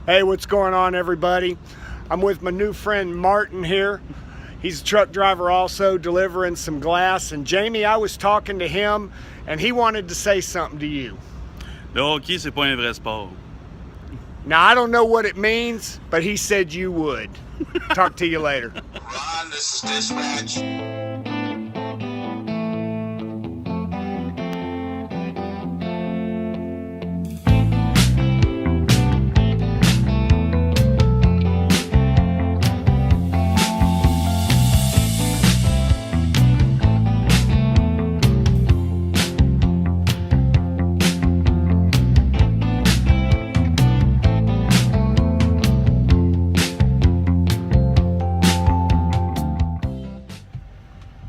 Hey, what's going on, everybody? I'm with my new friend Martin here. He's a truck driver also, delivering some glass. And Jamie, I was talking to him and he wanted to say something to you. Le hockey, c'est pas un vrai sport. Now, I don't know what it means, but he said you would. Talk to you later. Ron, this is dispatch.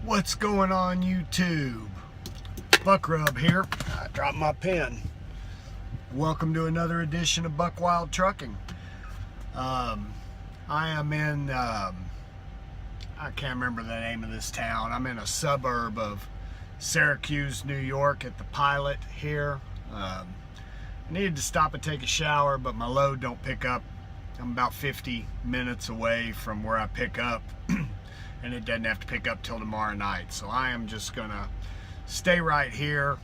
What's going on, YouTube? Buck Rub here. I dropped my pen. Welcome to another edition of Buck Wild Trucking. I am in, I can't remember the name of this town. I'm in a suburb of Syracuse, New York at the Pilot here. I needed to stop and take a shower, but my load don't pick up. I'm about 50 minutes away from where I pick up. And it doesn't have to pick up till tomorrow night. So I am just gonna stay right here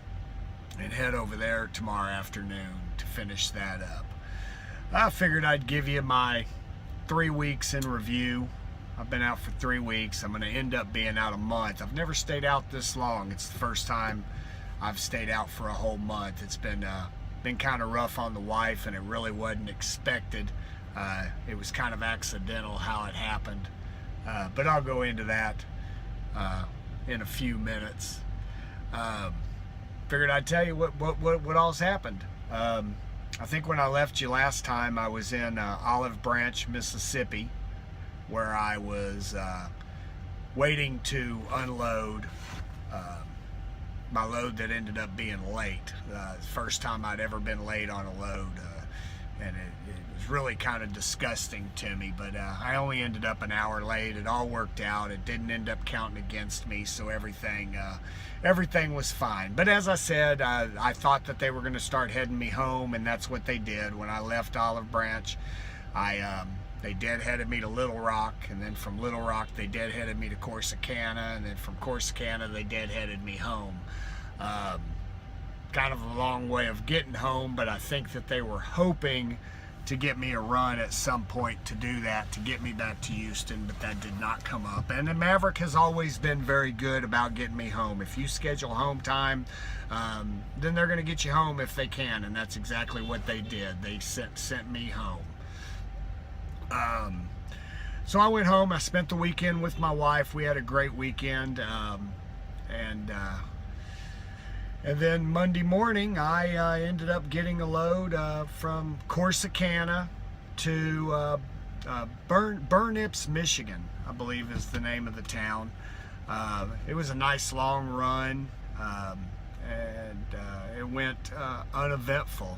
and head over there tomorrow afternoon to finish that up. I figured I'd give you my 3 weeks in review. I've been out for 3 weeks. I'm gonna end up being out a month. I've never stayed out this long. It's the first time I've stayed out for a whole month. It's been kind of rough on the wife, and it really wasn't expected. It was kind of accidental how it happened. But I'll go into that in a few minutes. Figured I'd tell you what all's happened. I think when I left you last time, I was in Olive Branch, Mississippi, where I was waiting to unload my load that ended up being late. First time I'd ever been late on a load, and it was really kind of disgusting to me, but I only ended up an hour late. It all worked out. It didn't end up counting against me, so everything was fine. But as I said, I thought that they were going to start heading me home, and that's what they did. When I left Olive Branch, they deadheaded me to Little Rock, and then from Little Rock they deadheaded me to Corsicana, and then from Corsicana they deadheaded me home. Kind of a long way of getting home, but I think that they were hoping to get me a run at some point to do that, to get me back to Houston, but that did not come up. And the Maverick has always been very good about getting me home. If you schedule home time, then they're going to get you home if they can, and that's exactly what they did. They sent me home. So I went home. I spent the weekend with my wife. We had a great weekend, and then Monday morning, I ended up getting a load from Corsicana to Burnips, Michigan, I believe is the name of the town. It was a nice long run, and it went uneventful.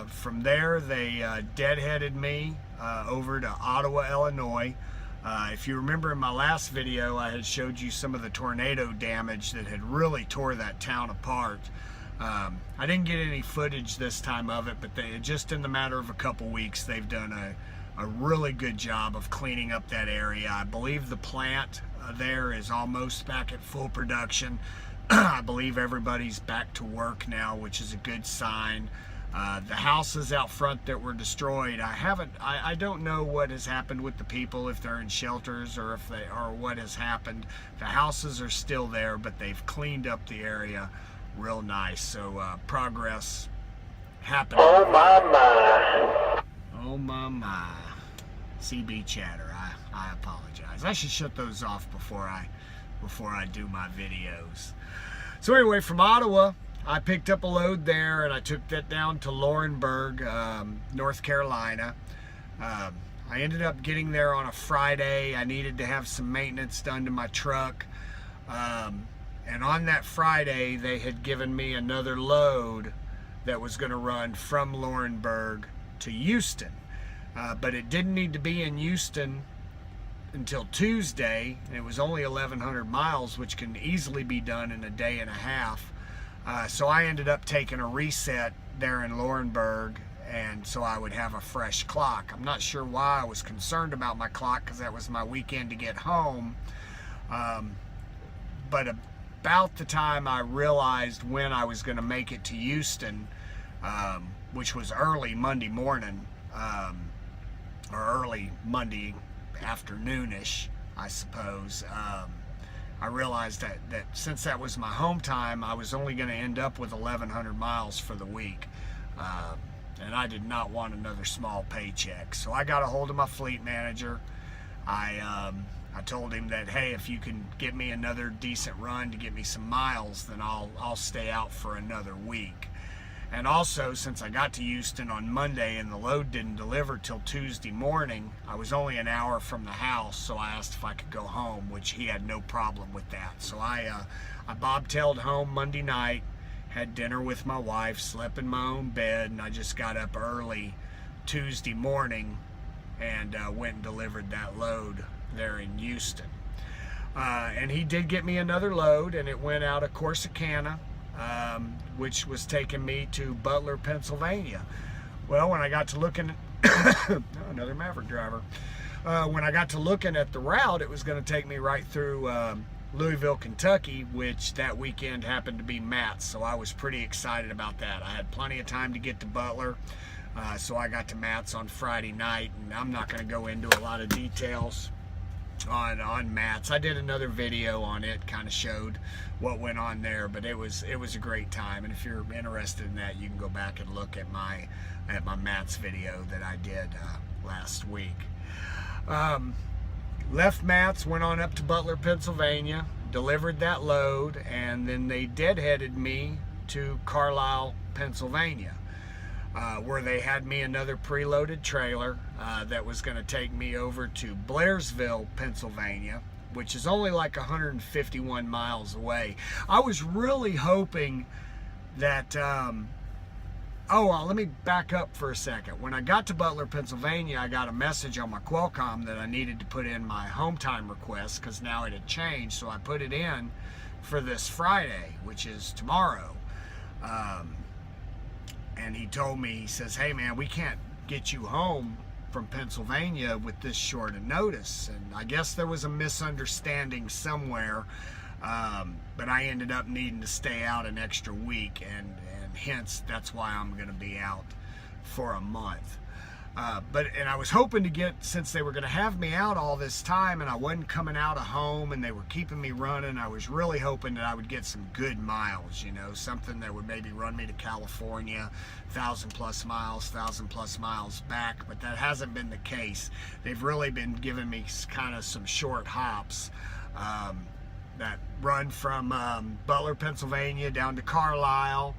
From there, they deadheaded me over to Ottawa, Illinois. If you remember in my last video, I had showed you some of the tornado damage that had really tore that town apart. I didn't get any footage this time of it, but just in the matter of a couple weeks, they've done a really good job of cleaning up that area. I believe the plant there is almost back at full production. I believe everybody's back to work now, which is a good sign. The houses out front that were destroyed, I don't know what has happened with the people, if they're in shelters or what has happened. The houses are still there, but they've cleaned up the area real nice. So progress happening. Oh my. Oh my. CB chatter. I apologize. I should shut those off before I do my videos. So anyway, from Ottawa, I picked up a load there, and I took that down to Laurinburg, North Carolina. I ended up getting there on a Friday. I needed to have some maintenance done to my truck. And on that Friday, they had given me another load that was going to run from Laurinburg to Houston. But it didn't need to be in Houston until Tuesday, and it was only 1,100 miles, which can easily be done in a day and a half. So I ended up taking a reset there in Laurinburg and so I would have a fresh clock. I'm not sure why I was concerned about my clock, because that was my weekend to get home. But about the time I realized when I was going to make it to Houston, which was early Monday morning, or early Monday afternoonish, I suppose, I realized that since that was my home time, I was only going to end up with 1,100 miles for the week. And I did not want another small paycheck. So I got a hold of my fleet manager. I told him that, hey, if you can get me another decent run to get me some miles, then I'll stay out for another week. And also, since I got to Houston on Monday and the load didn't deliver till Tuesday morning, I was only an hour from the house, so I asked if I could go home, which he had no problem with that. So I bobtailed home Monday night, had dinner with my wife, slept in my own bed, and I just got up early Tuesday morning and went and delivered that load there in Houston. And he did get me another load, and it went out of Corsicana, which was taking me to Butler, Pennsylvania. Well, when I got to looking at another Maverick driver, when I got to looking at the route, it was going to take me right through Louisville, Kentucky, which that weekend happened to be Matt's, so I was pretty excited about that. I had plenty of time to get to Butler, so I got to Matt's on Friday night, and I'm not going to go into a lot of details on Matt's. I did another video on it, kind of showed what went on there, but it was a great time. And if you're interested in that, you can go back and look at my Matt's video that I did last week. Left Matt's, went on up to Butler, Pennsylvania, delivered that load, and then they deadheaded me to Carlisle, Pennsylvania, where they had me another preloaded trailer that was going to take me over to Blairsville, Pennsylvania, which is only like 151 miles away. I was really hoping that let me back up for a second. When I got to Butler, Pennsylvania, I got a message on my Qualcomm that I needed to put in my home time request, because now it had changed, so I put it in for this Friday, which is tomorrow. And he told me, he says, hey man, we can't get you home from Pennsylvania with this short a notice. And I guess there was a misunderstanding somewhere, but I ended up needing to stay out an extra week, and hence that's why I'm going to be out for a month. And I was hoping to get, since they were going to have me out all this time and I wasn't coming out of home and they were keeping me running, I was really hoping that I would get some good miles, something that would maybe run me to California, 1,000 plus miles back, but that hasn't been the case. They've really been giving me kind of some short hops that run from Butler, Pennsylvania down to Carlisle,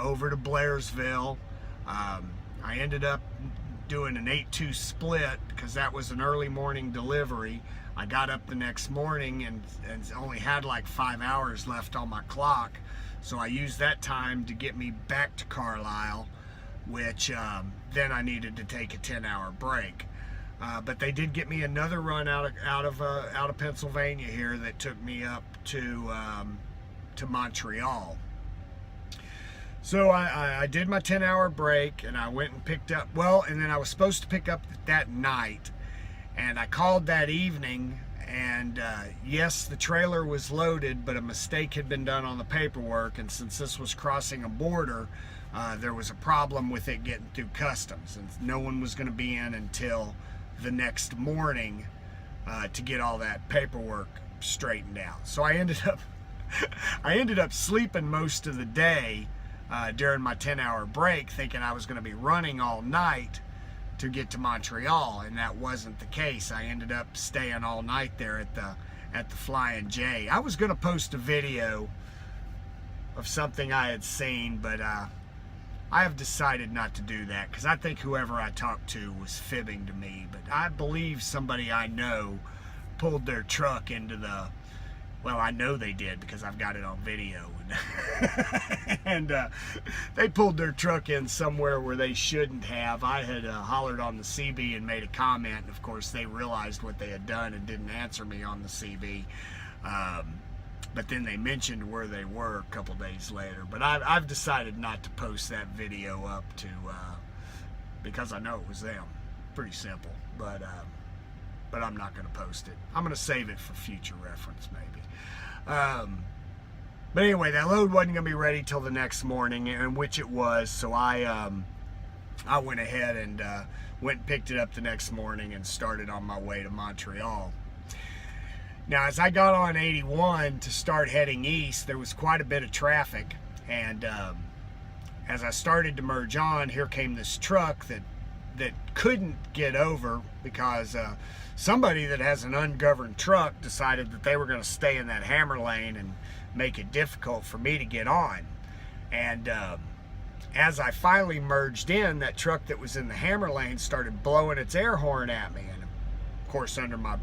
over to Blairsville. I ended up doing an 8-2 split because that was an early morning delivery. I got up the next morning and only had like 5 hours left on my clock, so I used that time to get me back to Carlisle, which then I needed to take a 10-hour break. But they did get me another run out of Pennsylvania here that took me up to Montreal. So I did my 10-hour break, and I went and picked up, and then I was supposed to pick up that night, and I called that evening, and yes, the trailer was loaded, but a mistake had been done on the paperwork, and since this was crossing a border, there was a problem with it getting through customs, and no one was going to be in until the next morning to get all that paperwork straightened out. So I ended up sleeping most of the day during my 10-hour break, thinking I was going to be running all night to get to Montreal, and that wasn't the case. I ended up staying all night there at the Flying J. I was going to post a video of something I had seen, but I have decided not to do that because I think whoever I talked to was fibbing to me. But I believe somebody I know pulled their truck into the, I know they did because I've got it on video. And they pulled their truck in somewhere where they shouldn't have. I had hollered on the CB and made a comment, and of course they realized what they had done and didn't answer me on the CB. But then they mentioned where they were a couple days later. But I've decided not to post that video up because I know it was them. Pretty simple, but I'm not going to post it. I'm going to save it for future reference, maybe. But anyway, that load wasn't going to be ready till the next morning, and which it was. So I went ahead and went and picked it up the next morning and started on my way to Montreal. Now, as I got on 81 to start heading east, there was quite a bit of traffic, and as I started to merge on, here came this truck that couldn't get over because somebody that has an ungoverned truck decided that they were going to stay in that hammer lane and make it difficult for me to get on. And as I finally merged in, that truck that was in the hammer lane started blowing its air horn at me. And of course,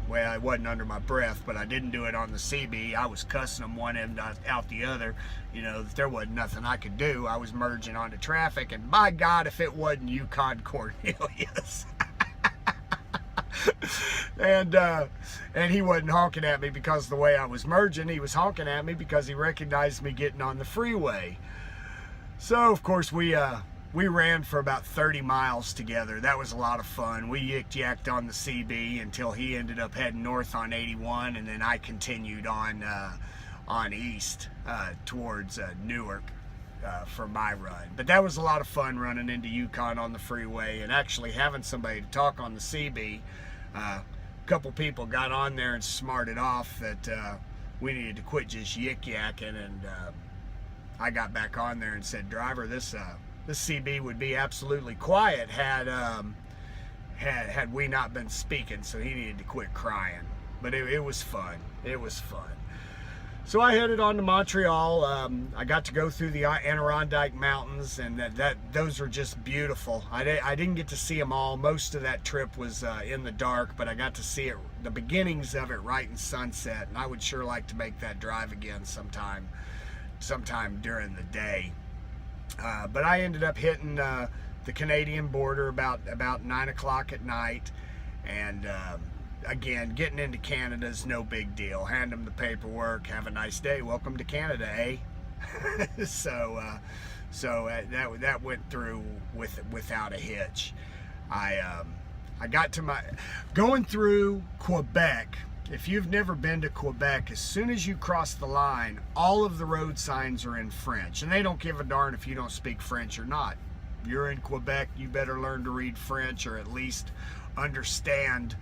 well, it wasn't under my breath, but I didn't do it on the CB. I was cussing them one end out the other. You know, there wasn't nothing I could do. I was merging onto traffic, and by God, if it wasn't Yukon Cornelius. And he wasn't honking at me because of the way I was merging. He was honking at me because he recognized me getting on the freeway. So of course we ran for about 30 miles together. That was a lot of fun. We yicked-yacked on the CB until he ended up heading north on 81, and then I continued on east towards Newark for my run. But that was a lot of fun, running into Yukon on the freeway and actually having somebody to talk on the CB. A couple people got on there and smarted off that we needed to quit just yik-yakking, and I got back on there and said, driver, this CB would be absolutely quiet had we not been speaking, so he needed to quit crying. But it was fun. It was fun. So I headed on to Montreal. I got to go through the Adirondack Mountains, and those were just beautiful. I didn't get to see them all. Most of that trip was in the dark, but I got to see the beginnings of it right in sunset, and I would sure like to make that drive again sometime during the day. But I ended up hitting the Canadian border about 9 o'clock at night, and again, getting into Canada is no big deal. Hand them the paperwork, have a nice day, welcome to Canada, eh? So that went through without a hitch. I got to going through Quebec. If you've never been to Quebec, as soon as you cross the line, all of the road signs are in French, and they don't give a darn if you don't speak French or not. You're in Quebec, you better learn to read French, or at least understand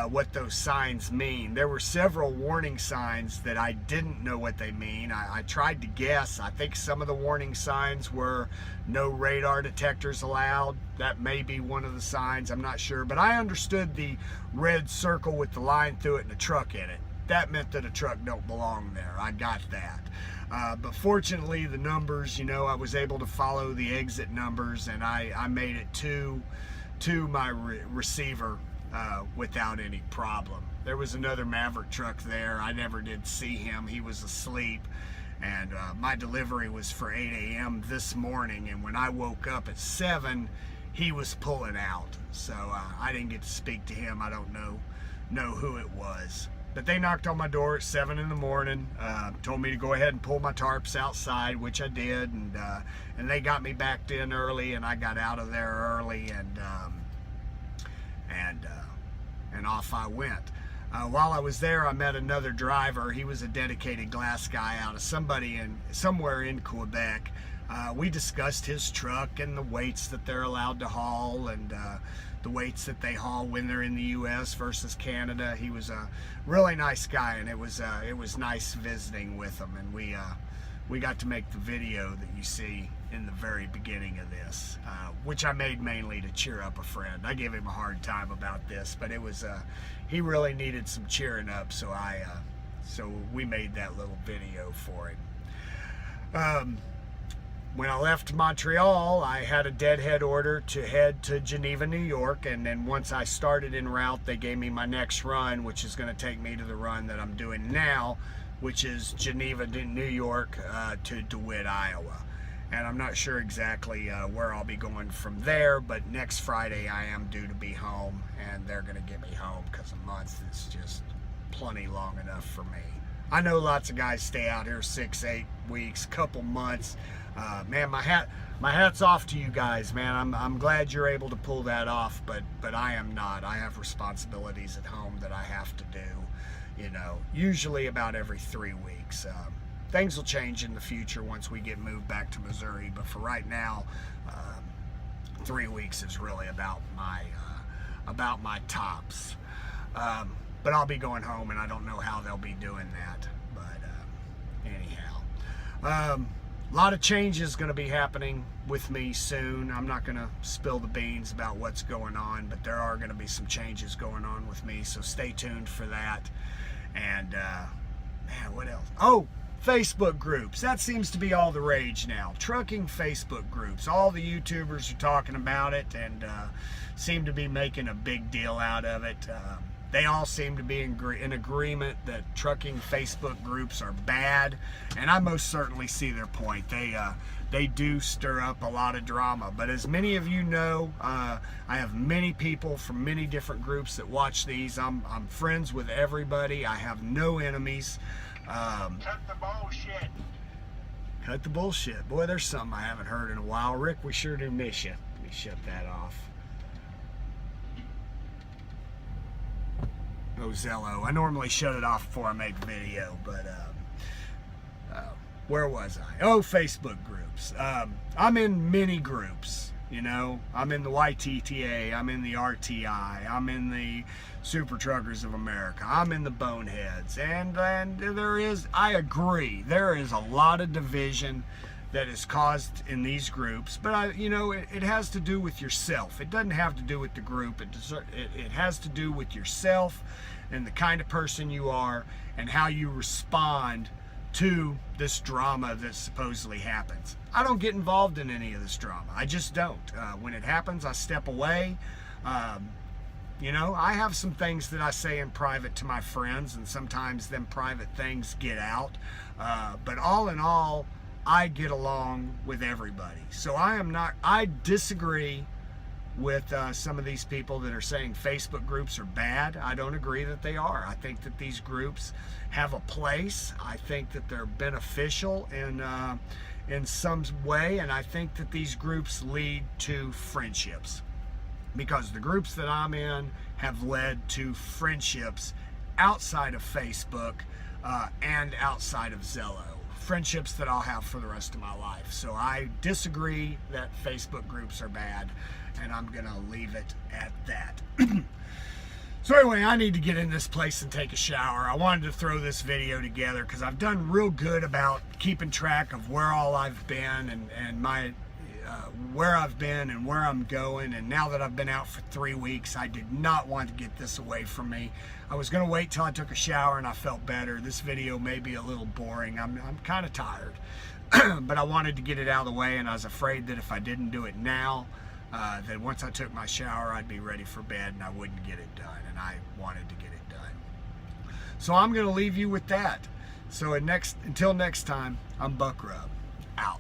what those signs mean. There were several warning signs that I didn't know what they mean. I tried to guess. I think some of the warning signs were no radar detectors allowed. That may be one of the signs, I'm not sure. But I understood the red circle with the line through it and a truck in it. That meant that a truck don't belong there. I got that. But fortunately, the numbers, you know, I was able to follow the exit numbers, and I made it to my receiver without any problem. There was another Maverick truck there. I never did see him. He was asleep, and my delivery was for 8 a.m. this morning, and when I woke up at 7, he was pulling out. So I didn't get to speak to him. I don't know who it was. But they knocked on my door at 7 in the morning, told me to go ahead and pull my tarps outside, which I did, and they got me backed in early, and I got out of there early, and off I went. While I was there, I met another driver. He was a dedicated glass guy out of somewhere in Quebec. We discussed his truck and the weights that they're allowed to haul, and the weights that they haul when they're in the U.S. versus Canada. He was a really nice guy, and it was nice visiting with him. And we got to make the video that you see in the very beginning of this, which I made mainly to cheer up a friend. I gave him a hard time about this, but it was he really needed some cheering up, so we made that little video for him. When I left Montreal, I had a deadhead order to head to Geneva, New York, and then once I started en route, they gave me my next run, which is going to take me to the run that I'm doing now, which is Geneva to New York to DeWitt, Iowa. And I'm not sure exactly where I'll be going from there, but next Friday I am due to be home, and they're going to get me home because a month is just plenty long enough for me. I know lots of guys stay out here 6, 8 weeks, couple months. Man, my hat's off to you guys, man. I'm glad you're able to pull that off, but I am not. I have responsibilities at home that I have to do, you know, usually about every 3 weeks. Things will change in the future once we get moved back to Missouri, but for right now, 3 weeks is really about my tops. But I'll be going home, and I don't know how they'll be doing that. But anyhow, a lot of changes going to be happening with me soon. I'm not going to spill the beans about what's going on, but there are going to be some changes going on with me, so stay tuned for that. And man, what else? Oh, Facebook groups. That seems to be all the rage now. Trucking Facebook groups. All the YouTubers are talking about it and seem to be making a big deal out of it. They all seem to be in agreement that trucking Facebook groups are bad, and I most certainly see their point. They do stir up a lot of drama, but as many of you know, I have many people from many different groups that watch these. I'm friends with everybody. I have no enemies. Cut the bullshit. Cut the bullshit. Boy, there's something I haven't heard in a while. Rick, we sure do miss you. Let me shut that off. Oh, Zello. I normally shut it off before I make a video, but where was I? Oh, Facebook groups. I'm in many groups, you know. I'm in the YTTA, I'm in the RTI, I'm in the Super Truckers of America, I'm in the Boneheads, and there is, I agree, there is a lot of division that is caused in these groups, but you know, it has to do with yourself. It doesn't have to do with the group. It has to do with yourself and the kind of person you are and how you respond to this drama that supposedly happens. I don't get involved in any of this drama. I just don't. When it happens, I step away. You know, I have some things that I say in private to my friends, and sometimes them private things get out. But all in all, I get along with everybody. So I disagree with some of these people that are saying Facebook groups are bad. I don't agree that they are. I think that these groups have a place. I think that they're beneficial in some way, and I think that these groups lead to friendships, because the groups that I'm in have led to friendships outside of Facebook and outside of Zello. Friendships that I'll have for the rest of my life. So I disagree that Facebook groups are bad, and I'm gonna leave it at that. So anyway, I need to get in this place and take a shower. I wanted to throw this video together because I've done real good about keeping track of where all I've been and my where I've been and where I'm going. And now that I've been out for 3 weeks, I did not want to get this away from me. I was gonna wait till I took a shower and I felt better. This video may be a little boring. I'm kind of tired, but I wanted to get it out of the way, and I was afraid that if I didn't do it now, that once I took my shower, I'd be ready for bed and I wouldn't get it done, and I wanted to get it done. So I'm gonna leave you with that. So until next time, I'm Buck Rub, out.